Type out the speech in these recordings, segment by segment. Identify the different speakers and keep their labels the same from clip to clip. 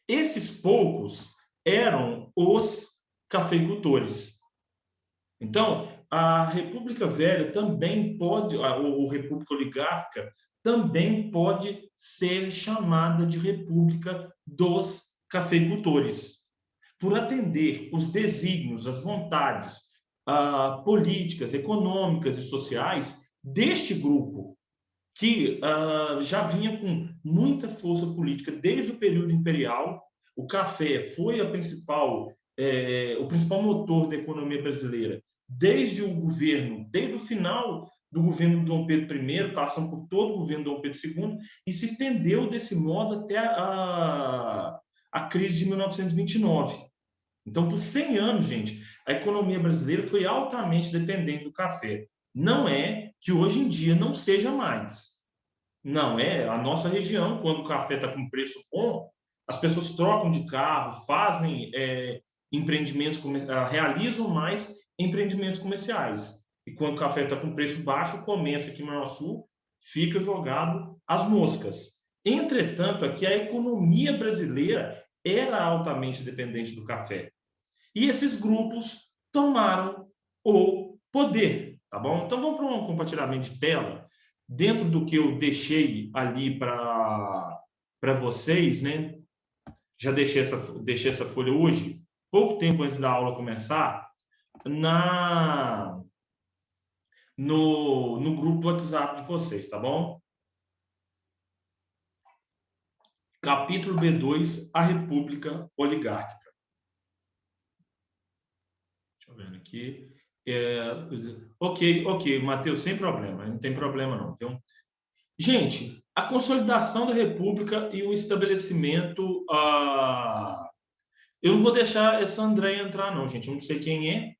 Speaker 1: Esses poucos eram os cafeicultores. Então, a República Velha também pode, ou República Oligárquica, também pode ser chamada de República dos Cafeicultores, por atender os desígnios, as vontades políticas, econômicas e sociais deste grupo, que já vinha com muita força política desde o período imperial. O café foi o principal motor da economia brasileira desde o final do governo Dom Pedro I, passando por todo o governo Dom Pedro II, e se estendeu desse modo até a crise de 1929. Então, por 100 anos, gente, a economia brasileira foi altamente dependente do café. Não é que hoje em dia não seja mais. Não é. A nossa região, quando o café está com preço bom, as pessoas trocam de carro, fazem empreendimentos, realizam mais empreendimentos comerciais. E quando o café está com preço baixo, o comércio aqui no Sul fica jogado às moscas. Entretanto, aqui a economia brasileira era altamente dependente do café. E esses grupos tomaram o poder, tá bom? Então vamos para um compartilhamento de tela. Dentro do que eu deixei ali para vocês, né? Já deixei essa folha hoje, pouco tempo antes da aula começar, no grupo do WhatsApp de vocês, tá bom? Capítulo B2, a República Oligárquica. Deixa eu ver aqui. Ok, Matheus, sem problema, não tem problema não, viu? Gente, a consolidação da República e o estabelecimento... Eu não vou deixar essa Andréia entrar não, gente, eu não sei quem é.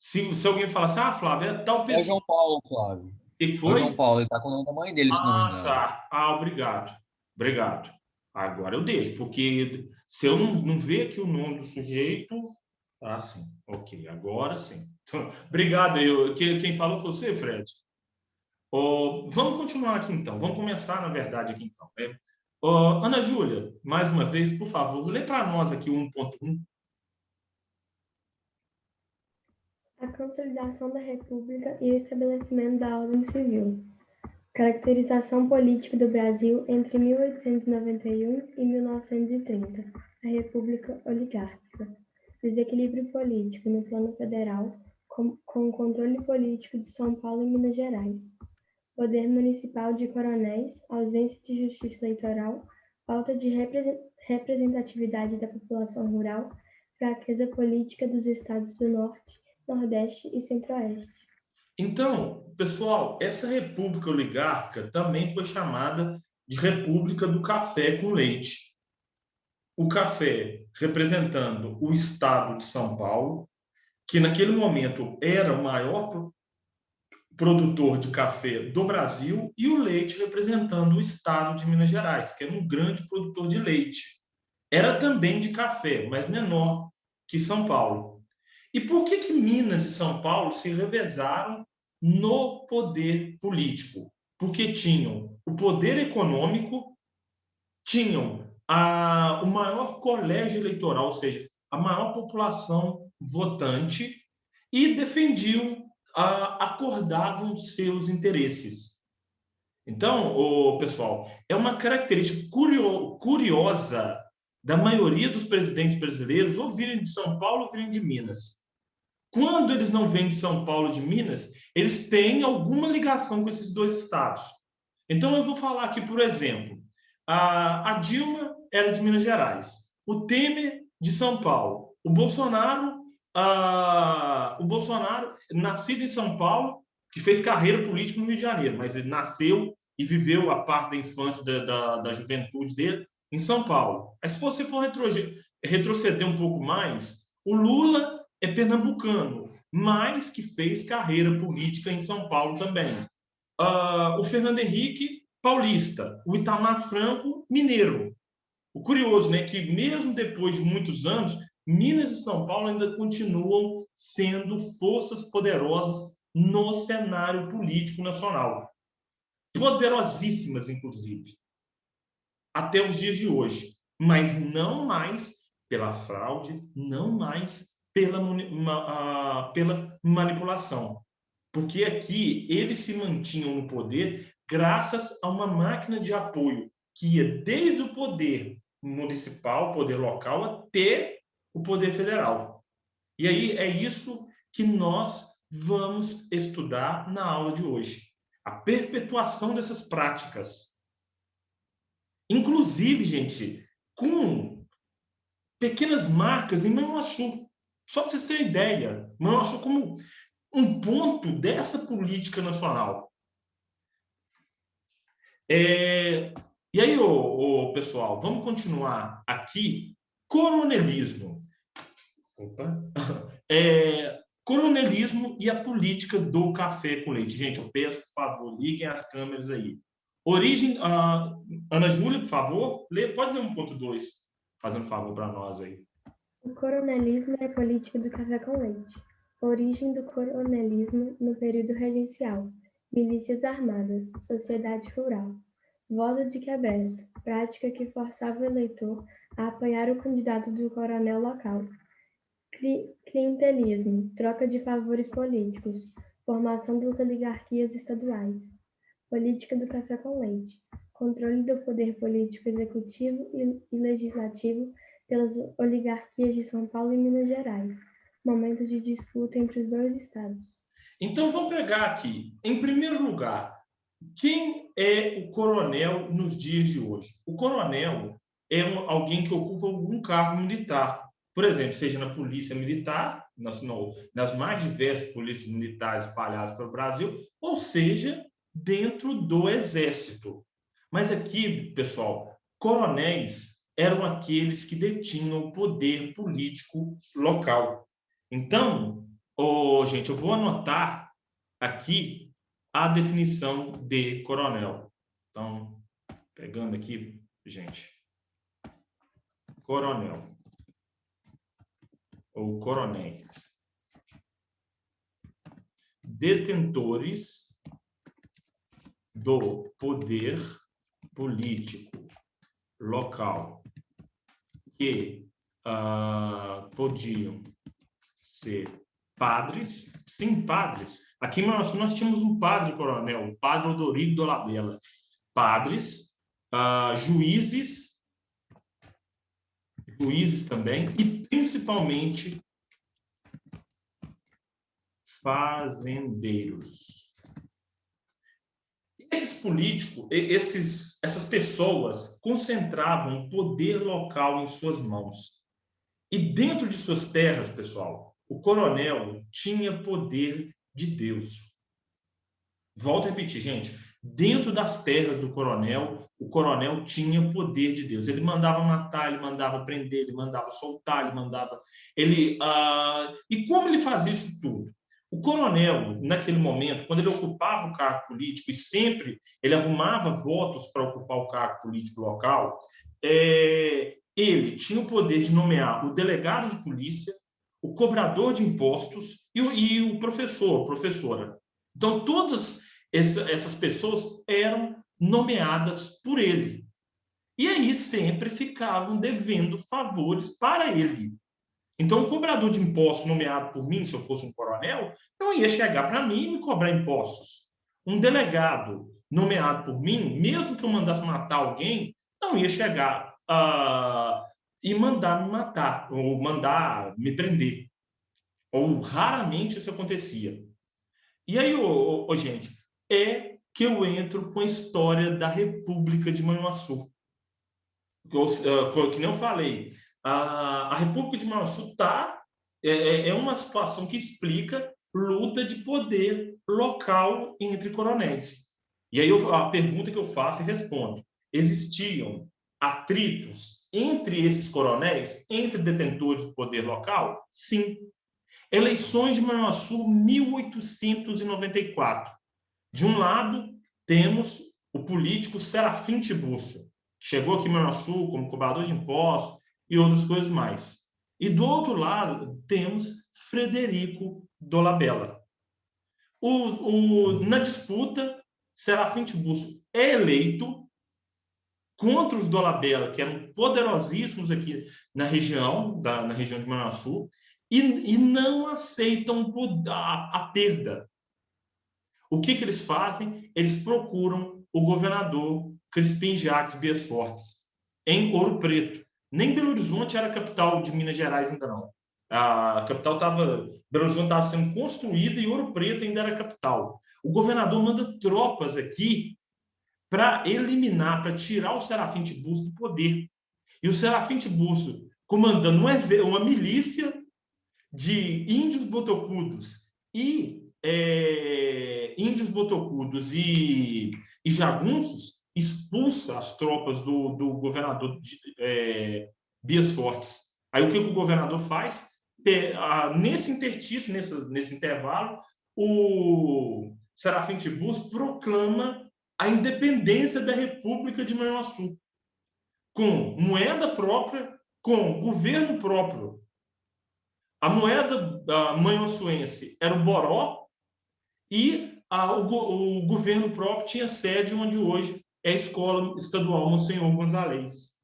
Speaker 1: Se alguém falar assim, Flávio, é tal pessoa...
Speaker 2: É o João Paulo, Flávio.
Speaker 1: O que
Speaker 2: É o
Speaker 1: foi?
Speaker 2: João Paulo, ele tá com o nome da mãe dele, se não me engano.
Speaker 1: Tá. Obrigado. Obrigado. Agora eu deixo, porque se eu não ver aqui o nome do sujeito... sim. Ok, agora sim. Então, obrigado. Quem falou foi você, Fred? Vamos continuar aqui, então. Vamos começar, na verdade, aqui, então. Ana Júlia, mais uma vez, por favor, lê para nós aqui o 1.1.
Speaker 3: A consolidação da República e o estabelecimento da ordem civil. Caracterização política do Brasil entre 1891 e 1930. A República Oligárquica. Desequilíbrio político no plano federal, com o controle político de São Paulo e Minas Gerais. Poder municipal de coronéis, ausência de justiça eleitoral, falta de representatividade da população rural, fraqueza política dos estados do Norte, Nordeste e Centro-Oeste.
Speaker 1: Então, pessoal, essa República Oligárquica também foi chamada de República do Café com Leite. O café representando o estado de São Paulo, que naquele momento era o maior produtor de café do Brasil, e o leite representando o estado de Minas Gerais, que era um grande produtor de leite. Era também de café, mas menor que São Paulo. E por que Minas e São Paulo se revezaram no poder político? Porque tinham o poder econômico, tinham o maior colégio eleitoral, ou seja, a maior população votante, e defendiam, acordavam seus interesses. Então, pessoal, é uma característica curiosa da maioria dos presidentes brasileiros ou virem de São Paulo ou virem de Minas. Quando eles não vêm de São Paulo, de Minas, eles têm alguma ligação com esses dois estados. Então, eu vou falar aqui, por exemplo, a Dilma era de Minas Gerais, o Temer de São Paulo, o Bolsonaro, nascido em São Paulo, que fez carreira política no Rio de Janeiro, mas ele nasceu e viveu a parte da infância, da juventude dele em São Paulo. Mas se você for retroceder um pouco mais, o Lula é pernambucano, mas que fez carreira política em São Paulo também. O Fernando Henrique, paulista. O Itamar Franco, mineiro. O curioso, né, que mesmo depois de muitos anos, Minas e São Paulo ainda continuam sendo forças poderosas no cenário político nacional. Poderosíssimas, inclusive. Até os dias de hoje. mas não mais pela fraude, não mais pela manipulação. Porque aqui eles se mantinham no poder graças a uma máquina de apoio que ia desde o poder municipal, poder local, até o poder federal. E aí é isso que nós vamos estudar na aula de hoje. A perpetuação dessas práticas. Inclusive, gente, com pequenas marcas em Manhuaçu. Só para vocês terem ideia, Manhuaçu como um ponto dessa política nacional. E aí, pessoal, vamos continuar aqui. Coronelismo. Opa. Coronelismo e a política do café com leite. Gente, eu peço, por favor, liguem as câmeras aí. Origem, Ana Júlia, por favor, pode ler 1.2, fazendo um favor para nós aí.
Speaker 3: O coronelismo é a política do café com leite. Origem do coronelismo no período regencial. Milícias armadas, sociedade rural. Voto de cabresto, prática que forçava o eleitor a apoiar o candidato do coronel local. Clientelismo, troca de favores políticos, formação das oligarquias estaduais. Política do café com leite, controle do poder político executivo e legislativo pelas oligarquias de São Paulo e Minas Gerais. Momento de disputa entre os dois estados.
Speaker 1: Então, vamos pegar aqui. Em primeiro lugar, quem é o coronel nos dias de hoje? O coronel é alguém que ocupa algum cargo militar. Por exemplo, seja na polícia militar, nas mais diversas polícias militares espalhadas pelo Brasil, ou seja, dentro do exército. Mas aqui, pessoal, coronéis eram aqueles que detinham o poder político local. Então, gente, eu vou anotar aqui a definição de coronel. Então, pegando aqui, gente, coronel ou coronéis. Detentores do poder político local que podiam ser padres, sim, padres. Aqui em Manhuaçu nós tínhamos um padre coronel, o padre Odorico Dolabella. Padres, juízes também, e principalmente fazendeiros. Esses políticos, essas pessoas concentravam o poder local em suas mãos. E dentro de suas terras, pessoal, o coronel tinha poder de Deus. Volto a repetir, gente. Dentro das terras do coronel, o coronel tinha poder de Deus. Ele mandava matar, ele mandava prender, ele mandava soltar, ele mandava... E como ele fazia isso tudo? O coronel, naquele momento, quando ele ocupava o cargo político, e sempre ele arrumava votos para ocupar o cargo político local, ele tinha o poder de nomear o delegado de polícia, o cobrador de impostos e o professor, professora. Então, todas essas pessoas eram nomeadas por ele. E aí sempre ficavam devendo favores para ele. Então, o cobrador de impostos nomeado por mim, se eu fosse um coronel, não ia chegar para mim e me cobrar impostos. Um delegado nomeado por mim, mesmo que eu mandasse matar alguém, não ia chegar e mandar me matar, ou mandar me prender. Ou raramente isso acontecia. E aí, gente, é que eu entro com a história da República de Manhuaçu. Que nem eu falei, a República de Manhuaçu é uma situação que explica luta de poder local entre coronéis. E aí a pergunta que eu faço e respondo: existiam atritos entre esses coronéis, entre detentores do poder local? Sim. Eleições de Manhuaçu, 1894. De um lado, temos o político Serafim Tiburcio, que chegou aqui em Manhuaçu como cobrador de impostos e outras coisas mais. E do outro lado, temos Frederico Dolabella. Na disputa, Serafim Tiburcio é eleito contra os Dolabella, que eram poderosíssimos aqui na região, na região de Manhuaçu, e não aceitam a perda. O que eles fazem? Eles procuram o governador Crispim Jacques Bias Fortes, em Ouro Preto. Nem Belo Horizonte era a capital de Minas Gerais ainda não. A capital Belo Horizonte estava sendo construída e Ouro Preto ainda era a capital. O governador manda tropas aqui para eliminar, para tirar o Serafim Tiburcio do poder. E o Serafim Tiburcio comandando uma milícia de índios botocudos e jagunços, expulsa as tropas do governador Bias Fortes. Aí o que o governador faz? Nesse interstício, nesse intervalo, o Serafim Tiburcio proclama a independência da República de Manhuaçu, com moeda própria, com governo próprio. A moeda manhuaçuense era o boró e o governo próprio tinha sede onde hoje é a Escola Estadual Monsenhor Gonzalez.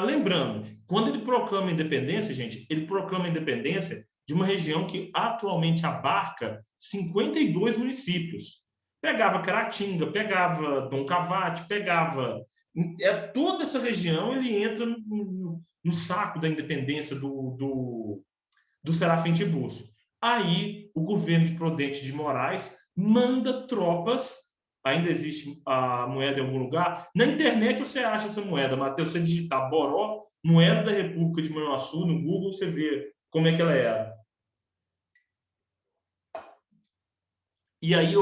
Speaker 1: Lembrando, quando ele proclama a independência, gente, ele proclama a independência de uma região que atualmente abarca 52 municípios. Pegava Caratinga, pegava Dom Cavate, pegava... toda essa região, ele entra no saco da independência do Serafim Tiburcio. Aí, o governo de Prudente de Moraes manda tropas. Ainda existe a moeda em algum lugar. Na internet você acha essa moeda, Matheus. Você digitar Boró, moeda da República de Manhuaçu, no Google, você vê como é que ela era. E aí,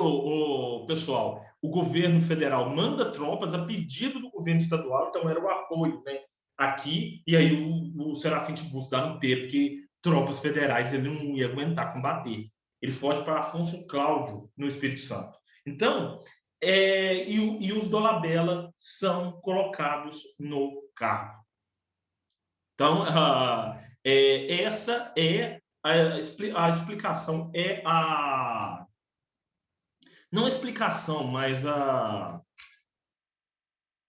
Speaker 1: pessoal, o governo federal manda tropas a pedido do governo estadual, então era o apoio, né? Aqui, e aí o Serafim Tiburcio dá no pé, porque tropas federais ele não ia aguentar combater. Ele foge para Afonso Cláudio, no Espírito Santo. Então, e os Dolabella são colocados no cargo. Então, essa é a explicação, não a explicação, mas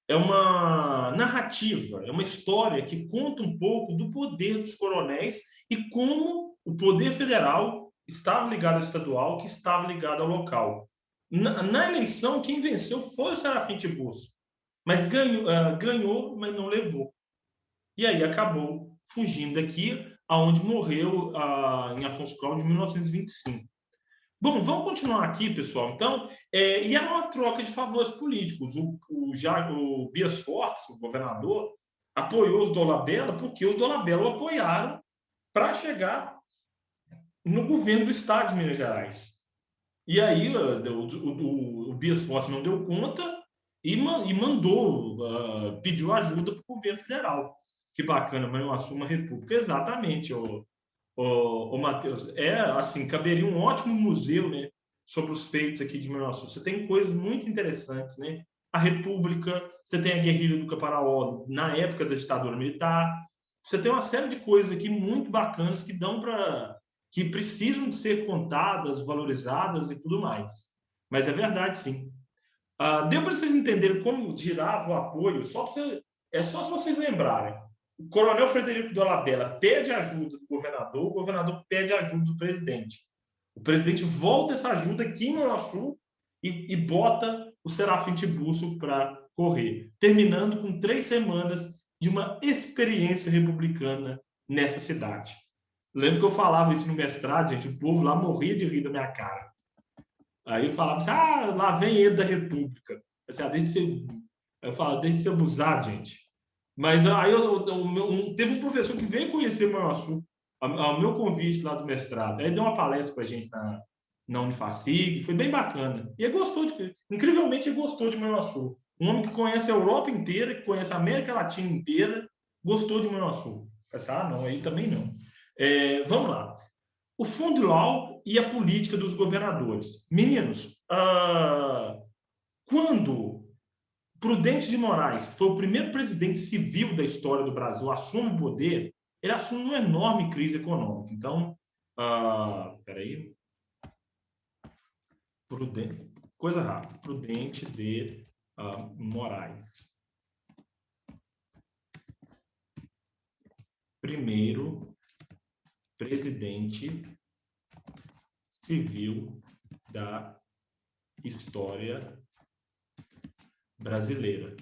Speaker 1: é uma narrativa, é uma história que conta um pouco do poder dos coronéis e como o poder federal estava ligado ao estadual, que estava ligado ao local. Na eleição, quem venceu foi o Serafim Tiburcio, mas ganhou, mas não levou. E aí acabou fugindo daqui, aonde morreu em Afonso Cláudio, em 1925. Bom, vamos continuar aqui, pessoal. Então, e é uma troca de favores políticos. O Bias Fortes, o governador, apoiou os Dolabella porque os Dolabella o apoiaram para chegar no governo do estado de Minas Gerais. E aí o Bias Fortes não deu conta e mandou, pediu ajuda para o governo federal. Que bacana, mas não assuma a república. Exatamente, o Matheus. Assim, caberia um ótimo museu, né, sobre os feitos aqui de Manhuaçu. Você tem coisas muito interessantes, né? A República, você tem a guerrilha do Caparaó na época da ditadura militar. Você tem uma série de coisas aqui muito bacanas que precisam de ser contadas, valorizadas e tudo mais. Mas é verdade, sim. Deu para vocês entenderem como girava o apoio? É só se vocês lembrarem. O coronel Frederico Dolabella pede ajuda do governador, o governador pede ajuda do presidente. O presidente volta essa ajuda aqui em Manhuaçu e bota o Serafim Tiburcio para correr, terminando com 3 semanas de uma experiência republicana nessa cidade. Lembro que eu falava isso no mestrado, gente, o povo lá morria de rir da minha cara. Aí eu falava assim, lá vem ele da República. Eu falava, deixa de ser abusado, gente. Mas aí teve um professor que veio conhecer o Manhuaçu, ao meu convite lá do mestrado. Aí deu uma palestra para a gente na Unifacig, foi bem bacana. E ele incrivelmente ele gostou de Manhuaçu. Um homem que conhece a Europa inteira, que conhece a América Latina inteira, gostou de Manhuaçu. Não, aí também não. Vamos lá. O Fundo e a política dos governadores. Meninos, quando Prudente de Moraes, que foi o primeiro presidente civil da história do Brasil, assume o poder, ele assume uma enorme crise econômica. Então, peraí. Coisa rápida. Prudente de Moraes. primeiro presidente civil da história brasileira.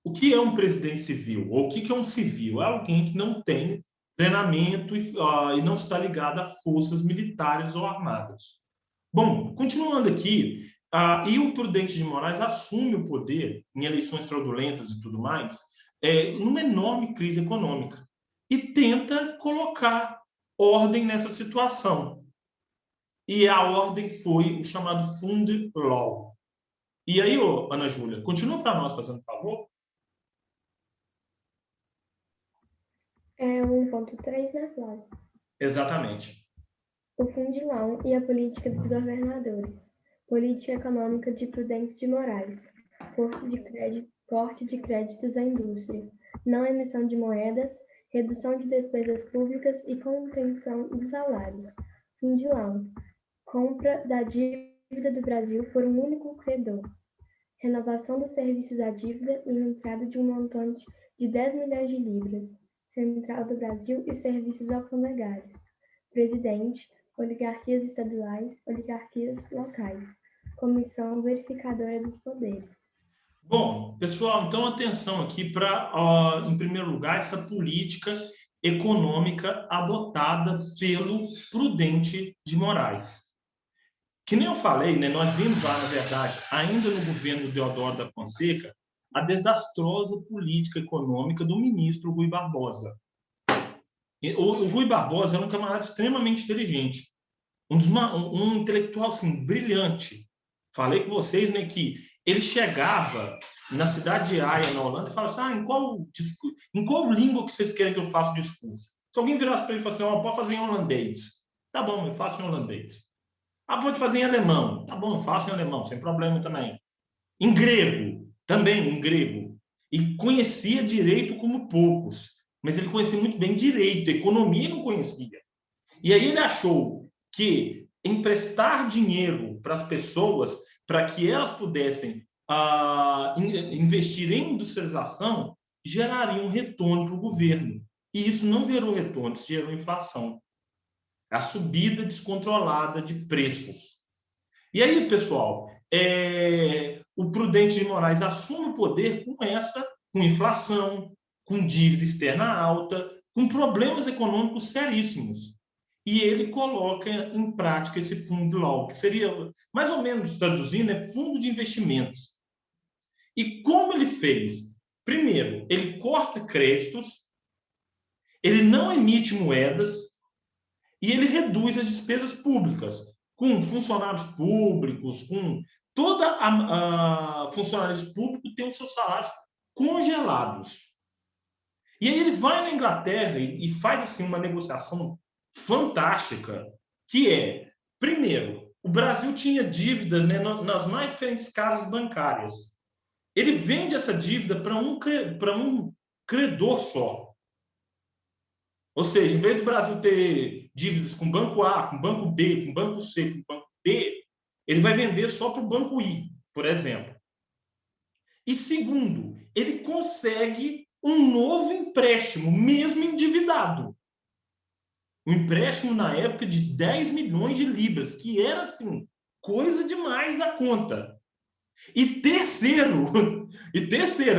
Speaker 1: O que é um presidente civil? Ou o que é um civil? É alguém que não tem treinamento e não está ligado a forças militares ou armadas. Bom, continuando aqui, e o Prudente de Moraes assume o poder em eleições fraudulentas e tudo mais, numa enorme crise econômica, e tenta colocar ordem nessa situação. E a ordem foi o chamado Fund Law. E aí, Ana Júlia, continua para nós, fazendo favor?
Speaker 3: É 1.3, né, Flávio?
Speaker 1: Exatamente.
Speaker 3: O Fundilão e a política dos governadores. Política econômica de Prudente de Moraes. Corte de créditos à indústria. Não emissão de moedas. Redução de despesas públicas e contenção dos salários. Fundilão. Compra da dívida do Brasil por um único credor. Renovação dos serviços à dívida e entrada de um montante de 10 milhões de libras. Central do Brasil e serviços alfandegários. Presidente, oligarquias estaduais, oligarquias locais. Comissão verificadora dos poderes.
Speaker 1: Bom, pessoal, então atenção aqui para, em primeiro lugar, essa política econômica adotada pelo Prudente de Moraes. Que nem eu falei, né, nós vimos lá, na verdade, ainda no governo Deodoro da Fonseca, a desastrosa política econômica do ministro Rui Barbosa. O Rui Barbosa era um camarada extremamente inteligente, um intelectual assim, brilhante. Falei com vocês, né, que ele chegava na cidade de Haia, na Holanda, e falava assim, em qual língua que vocês querem que eu faça o discurso? Se alguém virasse para ele e falasse assim, pode fazer em holandês. Tá bom, eu faço em holandês. Pode fazer em alemão. Tá bom, eu faço em alemão, sem problema também. Em grego, também em grego. E conhecia direito como poucos. Mas ele conhecia muito bem direito, economia não conhecia. E aí ele achou que emprestar dinheiro para as pessoas, para que elas pudessem investir em industrialização, geraria um retorno para o governo. E isso não gerou retorno, isso gerou inflação. A subida descontrolada de preços. E aí, pessoal, o Prudente de Moraes assume o poder com inflação, com dívida externa alta, com problemas econômicos seríssimos. E ele coloca em prática esse fundo law, que seria, mais ou menos traduzindo, fundo de investimentos. E como ele fez? Primeiro, ele corta créditos, ele não emite moedas e ele reduz as despesas públicas, com funcionários públicos, com toda a funcionários públicos tem os seus salários congelados. E aí ele vai na Inglaterra e faz assim uma negociação fantástica, que primeiro, o Brasil tinha dívidas, né, nas mais diferentes casas bancárias. Ele vende essa dívida para um credor só. Ou seja, em vez do Brasil ter dívidas com banco A, com banco B, com banco C, com banco D, ele vai vender só para o banco I, por exemplo. E segundo, ele consegue um novo empréstimo, mesmo endividado. Um empréstimo na época de 10 milhões de libras, que era assim, coisa demais da conta. E terceiro,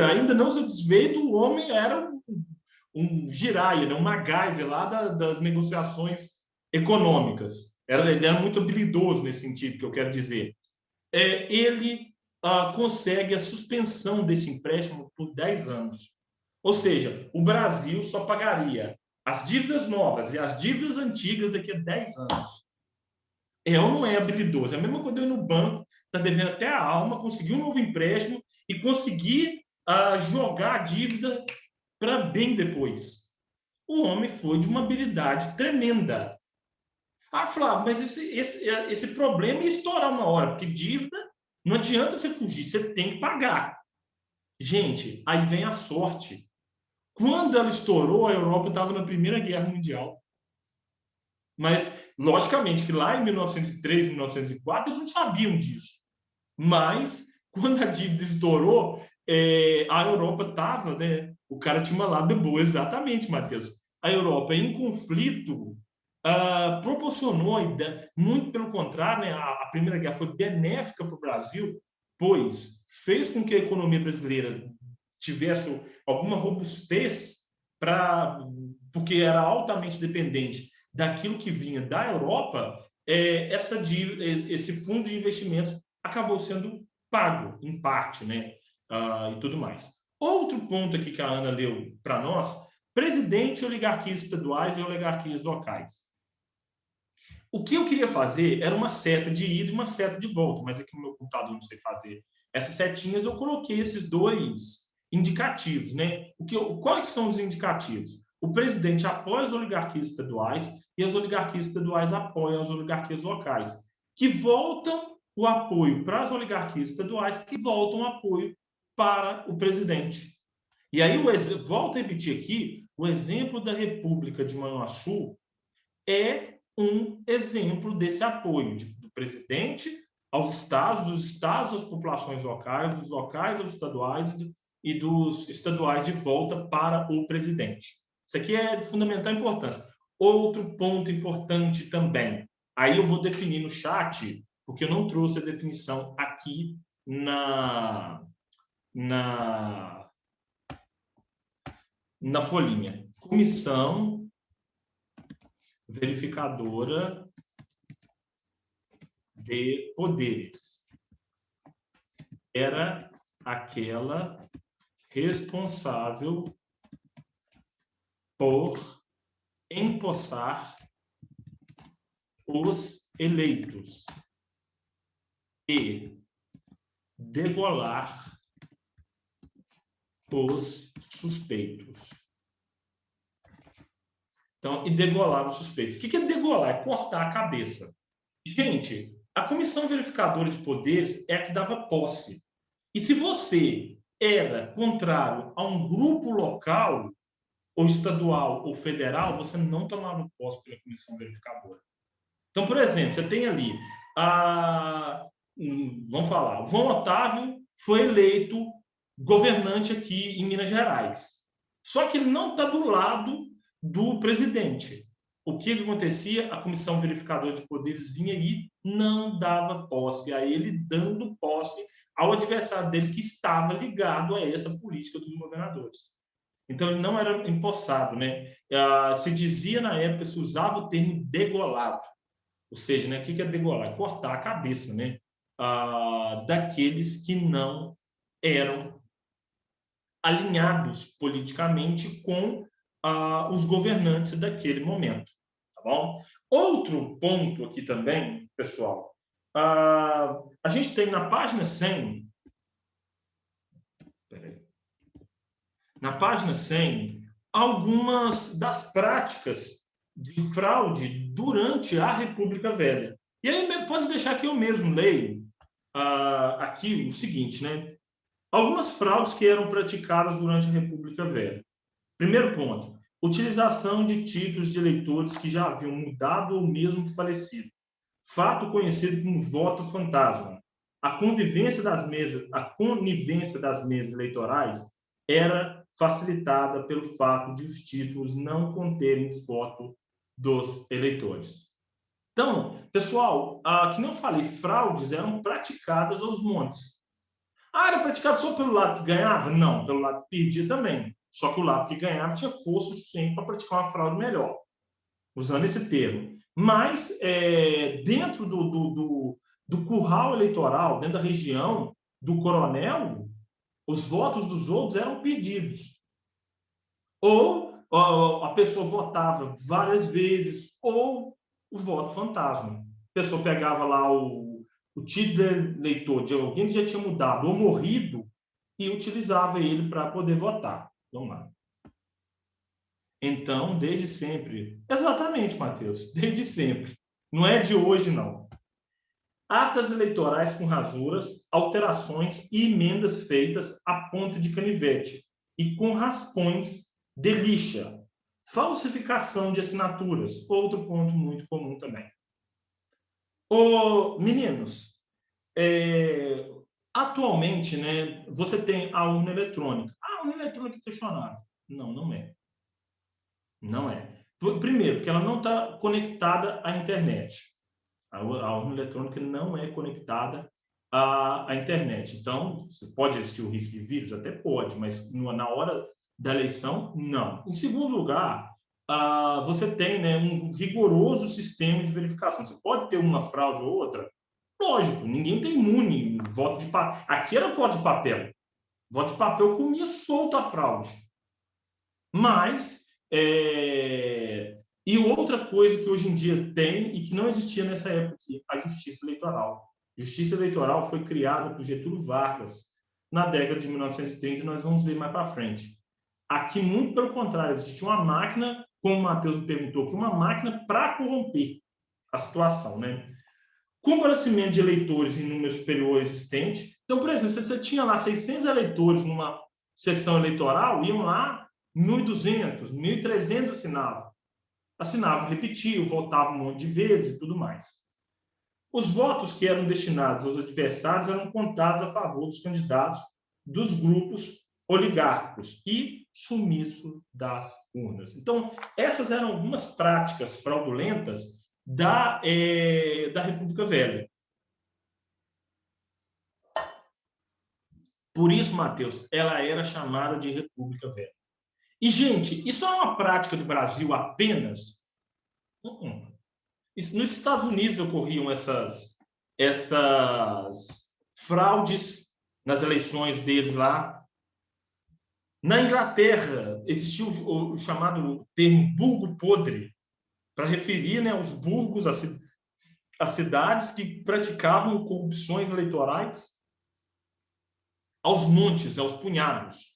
Speaker 1: ainda não satisfeito, o homem era um giraia, né? Um MacGyver lá das negociações econômicas. Ele era muito habilidoso nesse sentido, que eu quero dizer. Ele consegue a suspensão desse empréstimo por 10 anos. Ou seja, o Brasil só pagaria as dívidas novas e as dívidas antigas daqui a 10 anos. Ou não é habilidoso? É a mesma coisa eu ir no banco, está devendo até a alma, conseguir um novo empréstimo e conseguir jogar a dívida para bem depois. O homem foi de uma habilidade tremenda. Flávio, mas esse problema ia estourar uma hora, porque dívida não adianta você fugir, você tem que pagar. Gente, aí vem a sorte. Quando ela estourou, a Europa estava na Primeira Guerra Mundial. Mas, logicamente, que lá em 1903, 1904, eles não sabiam disso. Mas, quando a dívida estourou, a Europa estava, né, O cara tinha uma lábia boa, exatamente, Matheus. A Europa, em conflito, proporcionou, muito pelo contrário, né, a Primeira Guerra foi benéfica para o Brasil, pois fez com que a economia brasileira tivesse alguma robustez, porque era altamente dependente daquilo que vinha da Europa. Esse fundo de investimentos acabou sendo pago, em parte, né, e tudo mais. Outro ponto aqui que a Ana leu para nós: presidente, oligarquias estaduais e oligarquias locais. O que eu queria fazer era uma seta de ida e uma seta de volta, mas aqui no meu computador não sei fazer essas setinhas. Eu coloquei esses dois indicativos, né? Quais são os indicativos? O presidente apoia as oligarquias estaduais e as oligarquias estaduais apoiam as oligarquias locais, que voltam o apoio para as oligarquias estaduais, que voltam o apoio para o presidente. E aí, volto a repetir aqui, o exemplo da República de Manhuaçu é um exemplo desse apoio do presidente aos estados, dos estados às populações locais, dos locais aos estaduais e dos estaduais de volta para o presidente. Isso aqui é de fundamental importância. Outro ponto importante também, aí eu vou definir no chat, porque eu não trouxe a definição aqui na folhinha. Comissão verificadora de poderes era aquela responsável por empossar os eleitos e degolar os suspeitos. Então, e degolar os suspeitos. O que é degolar? É cortar a cabeça. Gente, a comissão verificadora de poderes é a que dava posse. E se você era contrário a um grupo local, ou estadual, ou federal, você não tomava posse pela comissão verificadora. Então, por exemplo, você tem ali, vamos falar, o João Otávio foi eleito governante aqui em Minas Gerais. Só que ele não está do lado do presidente. O que acontecia? A comissão verificadora de poderes vinha e não dava posse a ele, dando posse ao adversário dele que estava ligado a essa política dos governadores. Então, ele não era empossado, né? Se dizia na época, se usava o termo degolado. Ou seja, né, o que é degolar? É cortar a cabeça, né, daqueles que não eram alinhados politicamente com os governantes daquele momento. Tá bom? Outro ponto aqui também, pessoal, a gente tem na página 100, algumas das práticas de fraude durante a República Velha. E aí pode deixar que eu mesmo leio aqui o seguinte, né? Algumas fraudes que eram praticadas durante a República Velha. Primeiro ponto: utilização de títulos de eleitores que já haviam mudado ou mesmo falecido. Fato conhecido como voto fantasma. A conivência das mesas eleitorais era facilitada pelo fato de os títulos não conterem foto dos eleitores. Então, pessoal, que não falei, fraudes eram praticadas aos montes. Era praticado só pelo lado que ganhava? Não, pelo lado que perdia também. Só que o lado que ganhava tinha força suficiente para praticar uma fraude melhor, usando esse termo. Mas, dentro do curral eleitoral, dentro da região do coronel, os votos dos outros eram perdidos. Ou a pessoa votava várias vezes, ou o voto fantasma. A pessoa pegava lá o título de eleitor de alguém que já tinha mudado ou morrido e utilizava ele para poder votar. Vamos lá. Então, desde sempre. Exatamente, Matheus, desde sempre. Não é de hoje, não. Atas eleitorais com rasuras, alterações e emendas feitas à ponta de canivete e com raspões de lixa. Falsificação de assinaturas, outro ponto muito comum também. Meninos, atualmente, né, você tem a urna eletrônica. A urna eletrônica questionável. Não, não é. Não é. Primeiro, porque ela não está conectada à internet. A urna eletrônica não é conectada à internet. Então, pode existir o risco de vírus? Até pode, mas na hora da eleição, não. Em segundo lugar, você tem, né, um rigoroso sistema de verificação. Você pode ter uma fraude ou outra? Lógico, ninguém tem imune. Voto de papel. Aqui era voto de papel. Voto de papel comia solta a fraude. Mas, e outra coisa que hoje em dia tem e que não existia nessa época aqui, a justiça eleitoral. A justiça eleitoral foi criada por Getúlio Vargas na década de 1930, nós vamos ver mais para frente. Aqui, muito pelo contrário, existia uma máquina, como o Matheus me perguntou, que uma máquina para corromper a situação, né? Comparecimento de eleitores em número superior existente. Então, por exemplo, se você tinha lá 600 eleitores numa sessão eleitoral, iam lá 1.200, 1.300 assinavam, repetiam, votavam um monte de vezes e tudo mais. Os votos que eram destinados aos adversários eram contados a favor dos candidatos dos grupos oligárquicos e sumiço das urnas. Então, essas eram algumas práticas fraudulentas da República Velha. Por isso, Matheus, ela era chamada de República Velha. E, gente, isso é uma prática do Brasil apenas? Nos Estados Unidos ocorriam essas fraudes nas eleições deles lá. Na Inglaterra, existiu o chamado termo burgo podre, para referir, né, aos burgos, as cidades que praticavam corrupções eleitorais aos montes, aos punhados.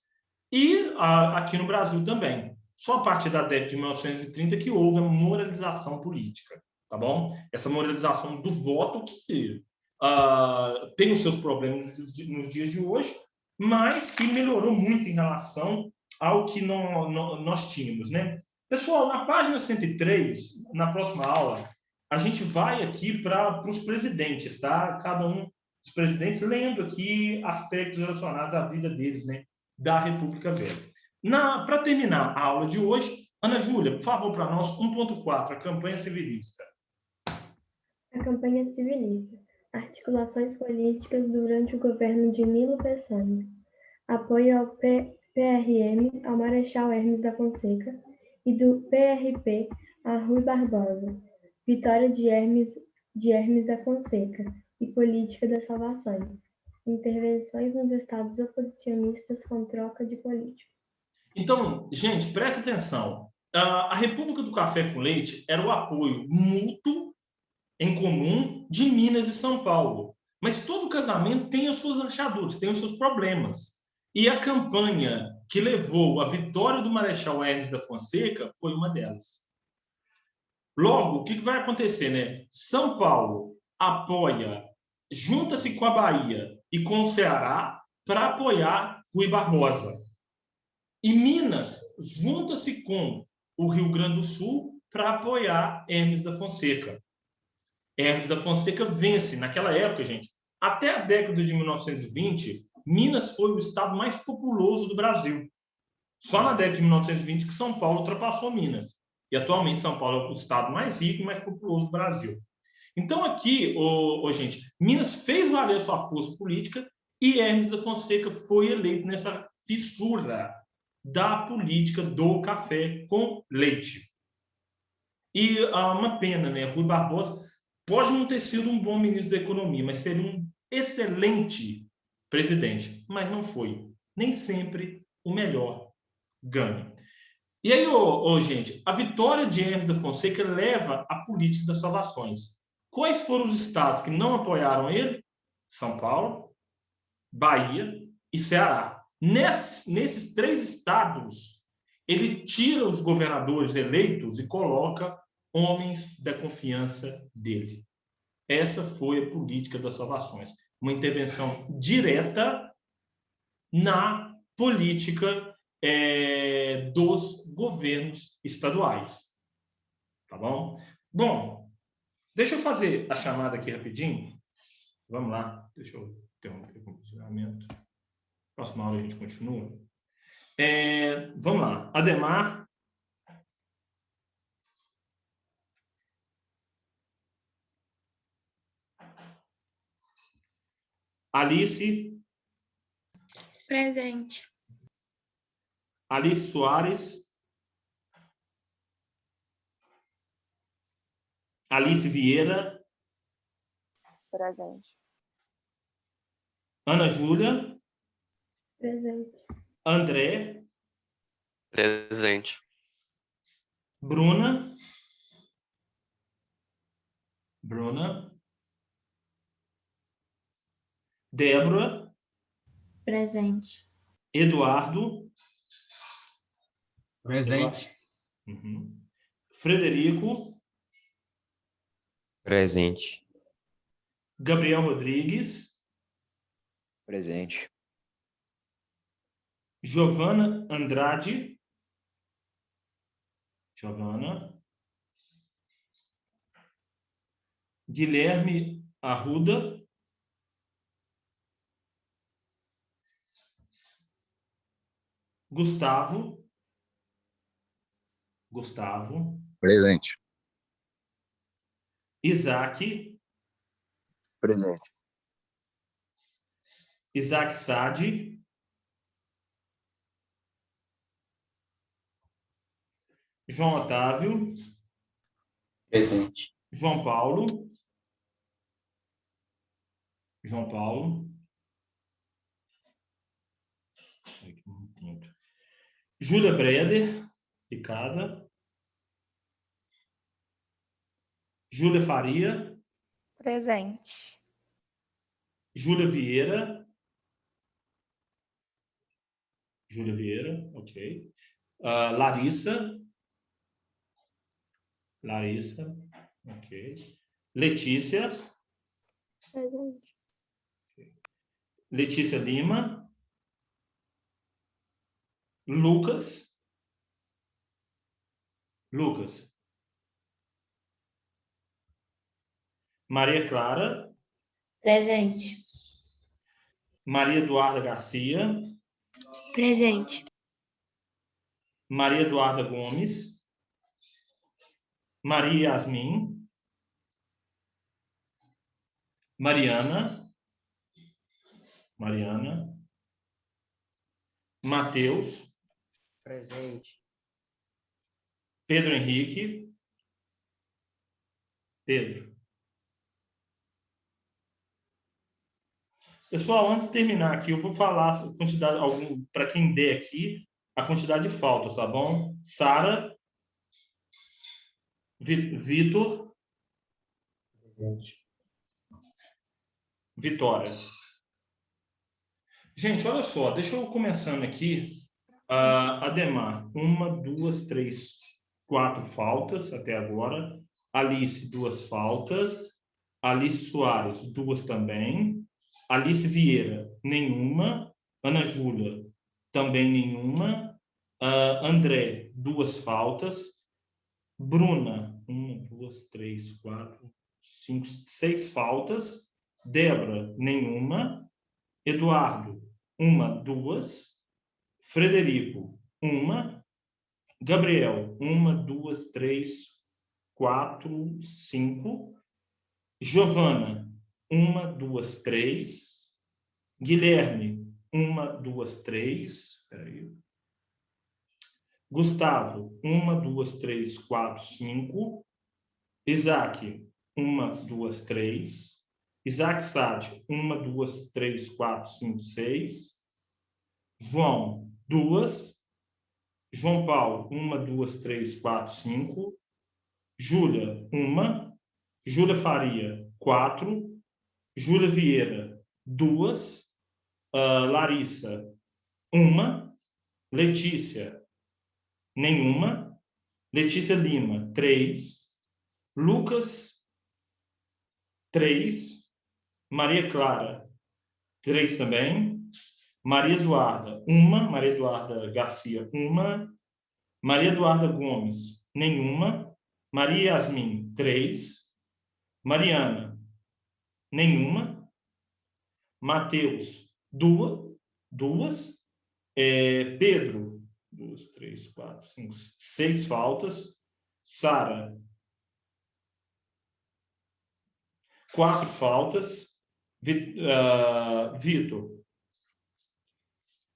Speaker 1: E aqui no Brasil também. Só a partir da década de 1930 que houve a moralização política, tá bom? Essa moralização do voto que tem os seus problemas nos dias de hoje, mas que melhorou muito em relação ao que nós tínhamos, né? Pessoal, na página 103, na próxima aula, a gente vai aqui para os presidentes, tá? Cada um dos presidentes lendo aqui aspectos relacionados à vida deles, né? Da República Velha. Para terminar a aula de hoje, Ana Júlia, por favor, para nós, 1.4, a campanha civilista.
Speaker 3: A campanha civilista. Articulações políticas durante o governo de Nilo Peçanha. Apoio ao PRM, ao Marechal Hermes da Fonseca, e do PRP a Rui Barbosa. Vitória de Hermes da Fonseca e política das salvações. Intervenções nos estados oposicionistas com troca de políticos.
Speaker 1: Então, gente, presta atenção. A República do Café com Leite era o apoio mútuo, em comum, de Minas e São Paulo. Mas todo casamento tem as suas rachaduras, tem os seus problemas. E a campanha que levou à vitória do Marechal Hermes da Fonseca foi uma delas. Logo, o que vai acontecer, né? São Paulo apoia, junta-se com a Bahia e com o Ceará para apoiar Rui Barbosa. E Minas junta-se com o Rio Grande do Sul para apoiar Hermes da Fonseca. Hermes da Fonseca vence. Naquela época, gente, até a década de 1920, Minas foi o estado mais populoso do Brasil. Só na década de 1920 que São Paulo ultrapassou Minas. E atualmente São Paulo é o estado mais rico e mais populoso do Brasil. Então aqui, gente, Minas fez valer a sua força política e Hermes da Fonseca foi eleito nessa fissura da política do café com leite. E uma pena, né? Rui Barbosa pode não ter sido um bom ministro da Economia, mas seria um excelente presidente. Mas não foi. Nem sempre o melhor ganha. E aí, gente, a vitória de Hermes da Fonseca leva à política das salvações. Quais foram os estados que não apoiaram ele? São Paulo, Bahia e Ceará. Nesses três estados, ele tira os governadores eleitos e coloca homens da confiança dele. Essa foi a política das salvações. Uma intervenção direta na política dos governos estaduais. Tá bom? Bom, deixa eu fazer a chamada aqui rapidinho. Vamos lá. Deixa eu ter um funcionamento. Próxima aula a gente continua. Vamos lá. Ademar. Alice.
Speaker 4: Presente.
Speaker 1: Alice Soares. Alice Vieira.
Speaker 5: Presente.
Speaker 1: Ana Júlia.
Speaker 3: Presente.
Speaker 1: André.
Speaker 6: Presente.
Speaker 1: Bruna. Bruna. Débora.
Speaker 4: Presente.
Speaker 1: Eduardo.
Speaker 2: Presente.
Speaker 1: Uhum. Frederico.
Speaker 7: Presente.
Speaker 1: Gabriel Rodrigues.
Speaker 8: Presente.
Speaker 1: Giovana Andrade. Giovana. Guilherme Arruda. Gustavo. Gustavo.
Speaker 8: Presente.
Speaker 1: Isaac.
Speaker 8: Presente.
Speaker 1: Isaac Sade. João Otávio.
Speaker 2: Presente.
Speaker 1: João Paulo. João Paulo. Júlia Breder. Picada. Júlia Faria.
Speaker 5: Presente.
Speaker 1: Júlia Vieira. Júlia Vieira, ok. Larissa. Larissa, ok. Letícia.
Speaker 3: Presente.
Speaker 1: Letícia Lima. Lucas. Lucas. Maria Clara.
Speaker 4: Presente.
Speaker 1: Maria Eduarda Garcia.
Speaker 4: Presente.
Speaker 1: Maria Eduarda Gomes. Maria Yasmin. Mariana. Mariana. Mateus.
Speaker 2: Presente.
Speaker 1: Pedro Henrique. Pedro. Pessoal, antes de terminar aqui, eu vou falar a quantidade, para quem der aqui, a quantidade de faltas, tá bom? Sara. Vitor.
Speaker 2: Presente.
Speaker 1: Vitória. Gente, olha só, deixa eu começando aqui. Ademar, 1, 2, 3, 4 faltas até agora. Alice, 2 faltas. Alice Soares, 2 também. Alice Vieira, nenhuma. Ana Júlia, também nenhuma. André, 2 faltas. Bruna, 1, 2, 3, 4, 5, 6 faltas. Débora, nenhuma. Eduardo, 1, 2. Frederico, 1. Gabriel, 1, 2, 3, 4, 5. Giovana, 1, 2, 3. Guilherme, 1, 2, 3. Peraí. Gustavo, 1, 2, 3, 4, 5. Isaac, 1, 2, 3. Isaac Sade, 1, 2, 3, 4, 5, 6. João, 2. João Paulo, 1, 2, 3, 4, 5. Júlia, 1. Júlia Faria, 4. Júlia Vieira, 2. Larissa, 1. Letícia, nenhuma. Letícia Lima, 3. Lucas, 3. Maria Clara, 3 também. Maria Eduarda, 1. Maria Eduarda Garcia, 1. Maria Eduarda Gomes, nenhuma. Maria Yasmin, 3. Mariana, nenhuma. Mateus, 2. Pedro, 2, 3, 4, 5, 6 faltas. Sara, 4 faltas. Vitor,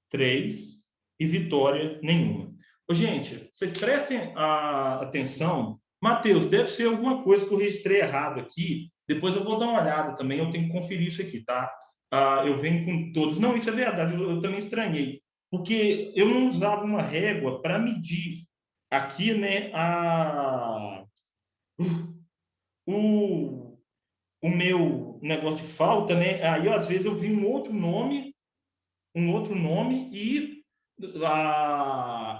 Speaker 1: 3. E Vitória, nenhuma. Gente, vocês prestem atenção. Matheus, deve ser alguma coisa que eu registrei errado aqui. Depois eu vou dar uma olhada também. Eu tenho que conferir isso aqui, tá? Eu venho com todos. Não, isso é verdade. Eu também estranhei. Porque eu não usava uma régua para medir aqui, né, o meu negócio de falta, né? Aí, às vezes, eu vi um outro nome e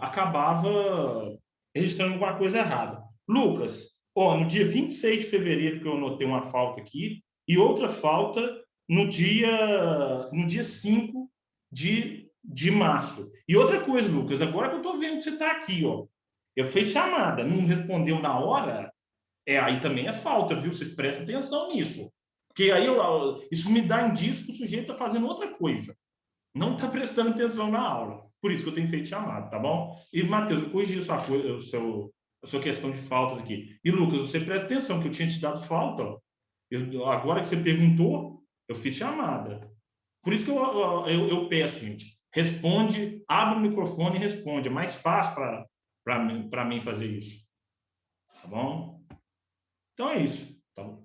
Speaker 1: acabava registrando alguma coisa errada. Lucas, no dia 26 de fevereiro, que eu anotei uma falta aqui, e outra falta no dia 5 de março. E outra coisa, Lucas, agora que eu estou vendo que você está aqui, eu fiz chamada, não respondeu na hora, aí também é falta, viu? Vocês prestem atenção nisso. Porque aí isso me dá indício que o sujeito está fazendo outra coisa. Não está prestando atenção na aula. Por isso que eu tenho feito chamada, tá bom? E, Matheus, eu corrigi a sua questão de faltas aqui. E, Lucas, você presta atenção que eu tinha te dado falta. Agora que você perguntou, eu fiz chamada. Por isso que eu peço, gente, responde, abre o microfone e responde. É mais fácil para mim fazer isso. Tá bom? Então é isso. Tá bom?